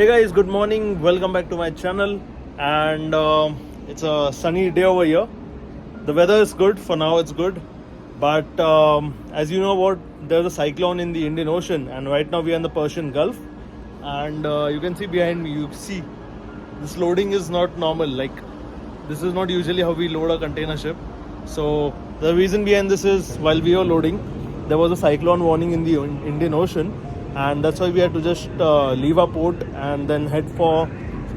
Hey guys, good morning. Welcome back to my channel. And it's a sunny day over here. The weather is good for now. It's good, but as you know, what there's a cyclone in the Indian Ocean, and right now we are in the Persian Gulf. And you can see behind me. You see, this loading is not normal. Like this is not usually how we load a container ship. So the reason behind this is while we were loading, there was a cyclone warning in the Indian Ocean, and that's why we had to just leave our port and then head for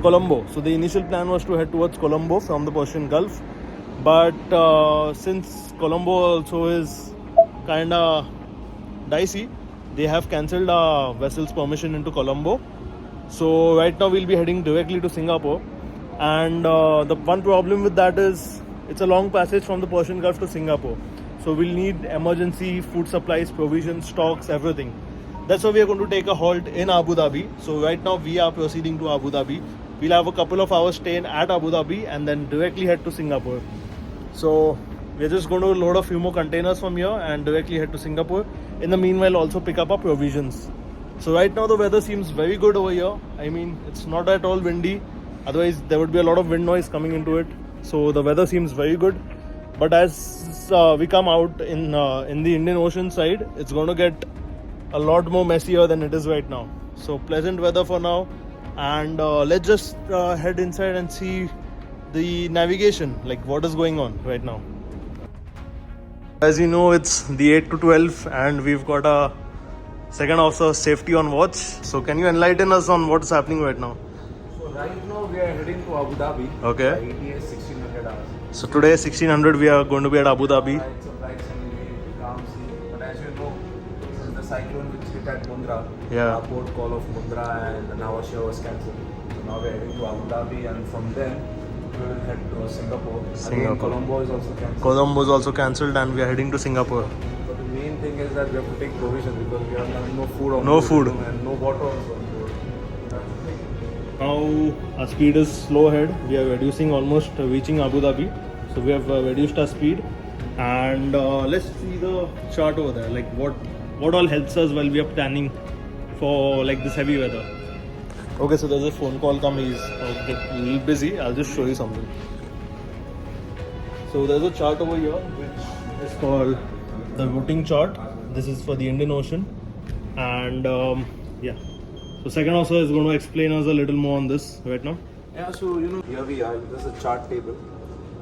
Colombo. So the initial plan was to head towards Colombo from the Persian Gulf, but since Colombo also is kinda dicey, they have cancelled our vessel's permission into Colombo. So right now we'll be heading directly to Singapore, and the one problem with that is it's a long passage from the Persian Gulf to Singapore. So we'll need emergency food supplies, provisions, stocks, everything. That's why we are going to take a halt in Abu Dhabi. So right now we are proceeding to Abu Dhabi. We'll have a couple of hours stay at Abu Dhabi and then directly head to Singapore. So we're just going to load a few more containers from here and directly head to Singapore. In the meanwhile, also pick up our provisions. So right now the weather seems very good over here. I mean, it's not at all windy. Otherwise, there would be a lot of wind noise coming into it. So the weather seems very good. But as we come out in the Indian Ocean side, it's going to get a lot more messier than it is right now. So pleasant weather for now, and let's just head inside and see the navigation, like what is going on right now. As you know, it's the 8 to 12 and we've got a second officer safety on watch. So can you enlighten us on what's happening right now? So right now we are heading to Abu Dhabi. Okay. ETA 1600 hours. So today 1600 we are going to be at Abu Dhabi. It's a bright sunny day, calm sea. But as you know, this is the cyclone which hit at Mundra. Yeah. Our port call of Mundra, and now our show was cancelled. So now we are heading to Abu Dhabi, and from there we will head to Singapore. Again, Colombo is also cancelled. Colombo is also cancelled and we are heading to Singapore. But the main thing is that we have to take provision because we have no food on No board, food. and no water also on board. That's the thing. Now our speed is slow ahead. We are reducing, almost reaching Abu Dhabi. So we have reduced our speed, and let's see the chart over there. Like what all helps us while we are planning for like this heavy weather. Okay, so there's a phone call coming. He's get a little busy. I'll just show you something. So there's a chart over here which is called the routing chart. This is for the Indian Ocean, and yeah. So second officer is going to explain us a little more on this right now. Yeah, so here we are. This is a chart table,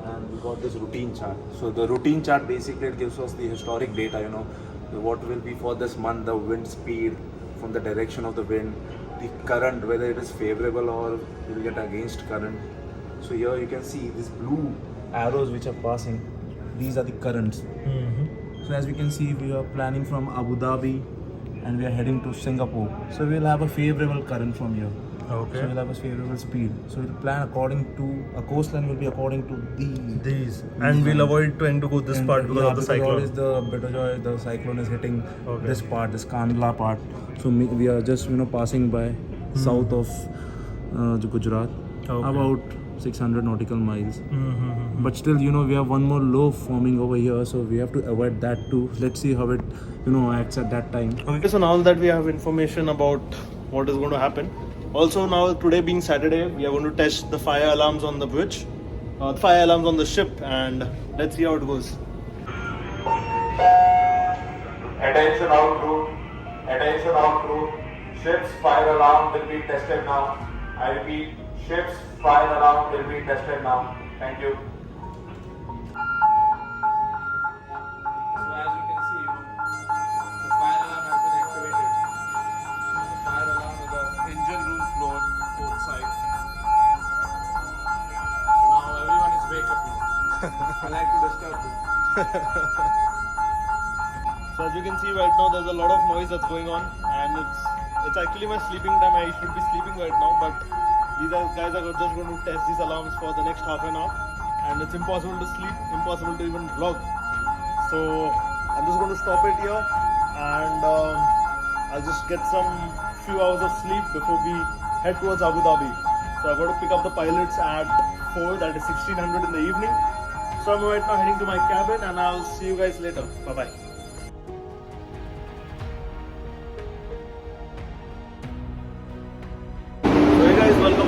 and we got this routine chart. So the routine chart basically it gives us the historic data. What will be for this month, the wind speed from the direction of the wind, the current, whether it is favorable or we will get against current. So here you can see these blue arrows which are passing. These are the currents. So as we can see, we are planning from Abu Dhabi, and we are heading to Singapore. So we will have a favorable current from here. Okay. So we'll have a favorable speed. So we'll plan according to a coastline will be according to these. And we'll avoid trying to go this part because of the cyclone. Always the biparjoy, the cyclone is hitting this part, this Kandla part. So we are just passing by south of Gujarat, about 600 nautical miles. But still, we have one more low forming over here, so we have to avoid that too. Let's see how it acts at that time. Okay, so now that we have information about what is going to happen, also now today being Saturday, we are going to test the fire alarms on the bridge, the fire alarms on the ship, and let's see how it goes. Attention all crew. Attention all crew. Ship's fire alarm will be tested now. I repeat, ship's fire alarm will be tested now. Thank you. So as you can see, the fire alarm has been activated. The fire alarm is off. Engine room floor, port side. So now everyone is wake up now. I like to disturb you. So as you can see right now, there's a lot of noise that's going on, and it's actually my sleeping time. I should be sleeping right now, but these guys are just going to test these alarms for the next half an hour, and it's impossible to sleep, impossible to even vlog. So I'm just going to stop it here, and I'll just get some few hours of sleep before we head towards Abu Dhabi. So I've got to pick up the pilots at 4, that is 1600 in the evening. So I'm right now heading to my cabin, and I'll see you guys later. Bye bye.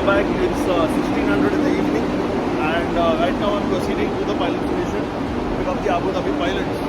welcome back. It's 1600 in the evening, and right now I'm proceeding to the pilot station to pick up the Abu Dhabi pilots.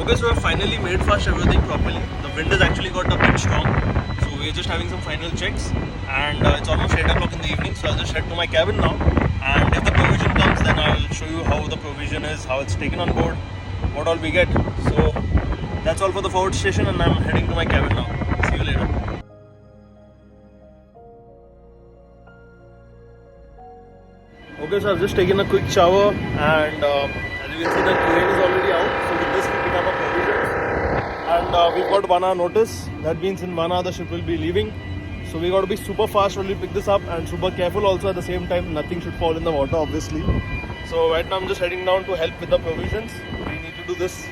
Okay, so I've finally made fast everything properly. The wind has actually got a bit strong, so we're just having some final checks, and it's almost 8 o'clock in the evening, so I'll just head to my cabin now, and if the provision comes, then I'll show you how the provision is, how it's taken on board, what all we get. So that's all for the forward station, and I'm heading to my cabin now. See you later. Okay, so I've just taken a quick shower, and as you can see, the crane is already out. So with this, we pick up our provisions, and we've got 1 hour notice. That means in 1 hour the ship will be leaving. So we got to be super fast when we pick this up, and super careful also at the same time. Nothing should fall in the water, obviously. So right now I'm just heading down to help with the provisions. We need to do this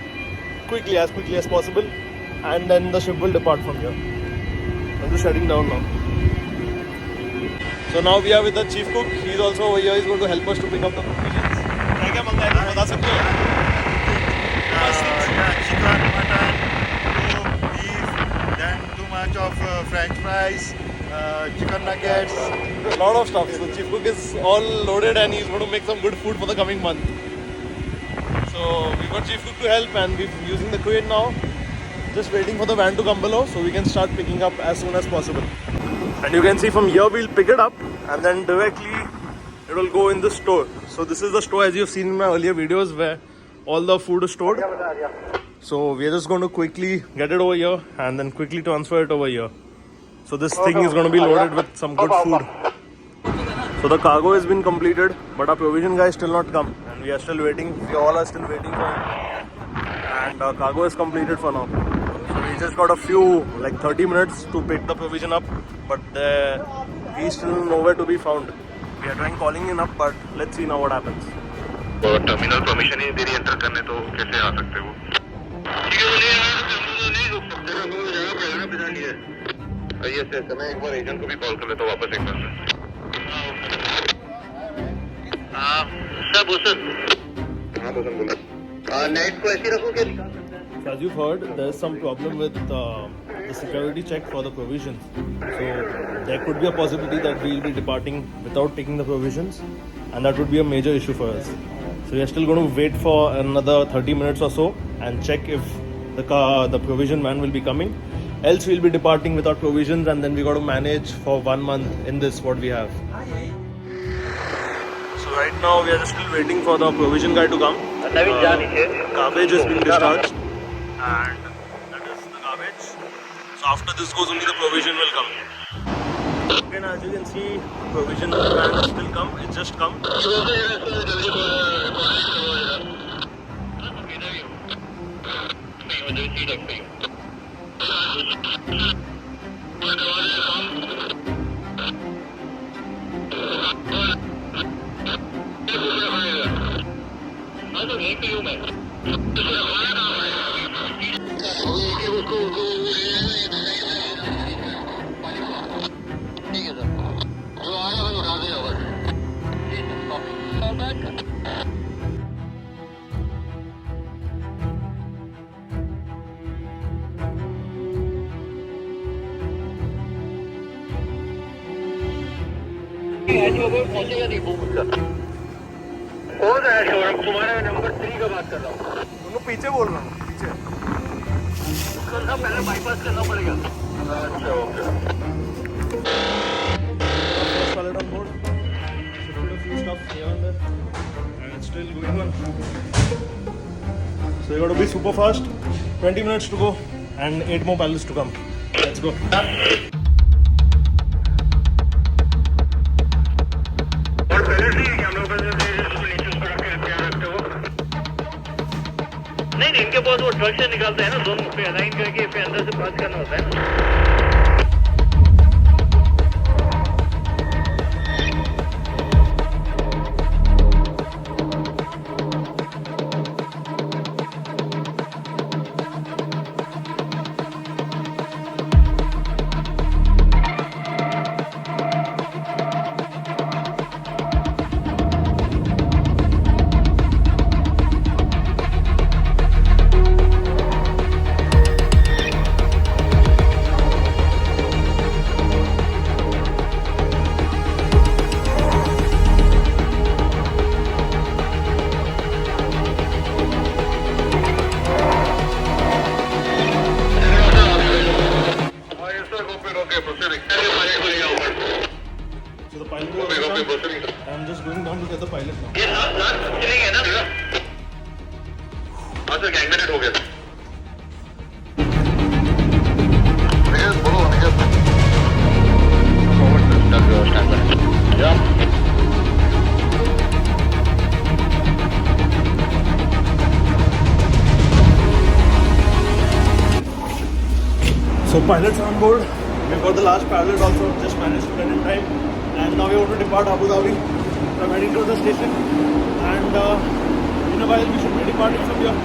quickly as possible, and then the ship will depart from here. I'm just heading down now. So now we are with the chief cook. He's also over here. He's going to help us to pick up the provisions. क्या मंगाया है बता सकते हो? Chicken, mutton, beef, then too much of French fries, chicken nuggets. A lot of stuff. So chief cook is all loaded, and he's going to make some good food for the coming month. So we've got chief cook to help, and we're using the crane now. Just waiting for the van to come below so we can start picking up as soon as possible. And you can see from here we'll pick it up, and then directly it will go in the store. So this is the store as you've seen in my earlier videos where all the food is stored. So we're just going to quickly get it over here and then quickly transfer it over here. So this thing is going to be loaded with some good food. So the cargo has been completed, but our provision guy is still not come, and we are still waiting. We all are still waiting for him, and our cargo is completed for now. So we just got a few, like 30 minutes to pick the provision up, but he's still nowhere to be found. We are trying calling him up, but let's see now what happens. Terminal permission ही दे रही enter करने, तो कैसे आ सकते हो? ठीक है, बोलिए यार, हम नहीं रुक सकते, हम लोग जगह पे रहना बिना लिए। ये से मैं एक बार एजेंट को भी कॉल कर लेता हूँ वापस एक बार। हाँ सर बोसन। हाँ बोसन बोला। नाइट को ऐसे रखो क्या? So as you've heard, there's some problem with the security check for the provisions. So there could be a possibility that we'll be departing without taking the provisions, and that would be a major issue for us. So we are still going to wait for another 30 minutes or so and check if the provision van will be coming. Else we'll be departing without provisions, and then we got to manage for 1 month in this what we have. So right now we are just still waiting for the provision guy to come. Garbage has been discharged, and that is the garbage. So after this goes, only the provision will come. Again, as you can see, provision van has still come. It's just come. पहुंचेगा नहीं कौन है showroom? तुम्हारा number 3 का बात कर रहा हूँ। तुमको पीछे बोल रहा हूँ, पीछे। करना पहले बाईपास करना पड़ेगा। अच्छा okay. First pallet on board. Shifted a few stuff here and there, and it's still going on. So you got to be super fast. 20 minutes to go, and 8 more pallets to come. Let's go. नहीं नहीं, इनके पास वो truck से निकालते हैं ना, दोनों पे अलाइन करके फिर अंदर से पास करना होता है ना. So the pilot will come. I'm just going down to get the pilot now. ये लास्ट स्टीयरिंग है ना भैया? हाँ सर, गैंगरेट हो गया. भैया बोलो भैया. फॉरवर्ड स्टार्ट करो, स्टार्ट करो. या. So pilots are on board. We've got the last pilot also, just managed to get in time. And now we want to depart Abu Dhabi. I'm heading to the station. And in a while we should be departing from here.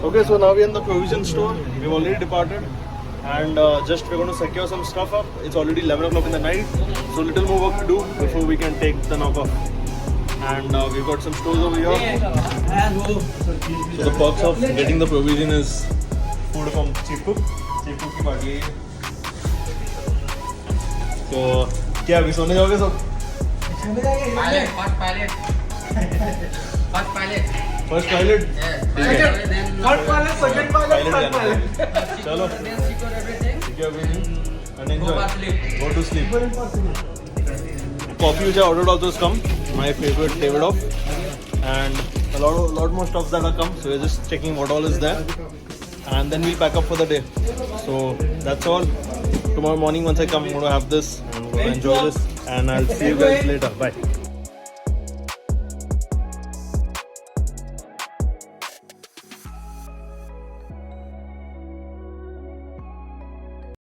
Okay, so now we're in the provision store. We've already departed, and just we're going to secure some stuff up. It's already 11 o'clock in the night, so little more work to do before we can take the knockoff. And we've got some stores over here. So the perks of getting the provision is food from Chief Cook. Chief Cook की party है. So क्या अभी सोने जाओगे सब? First pilot. Third pilot, second pilot, third pilot. चलो. Secure everything and enjoy. Go to sleep. Coffee which I ordered also has come. My favorite flavored off, and a lot more stuff that are come. So we're just checking what all is there, and then we'll pack up for the day. So that's all. Tomorrow morning once I come, I'm going to have this and I'm going to enjoy this, and I'll see you guys later. Bye.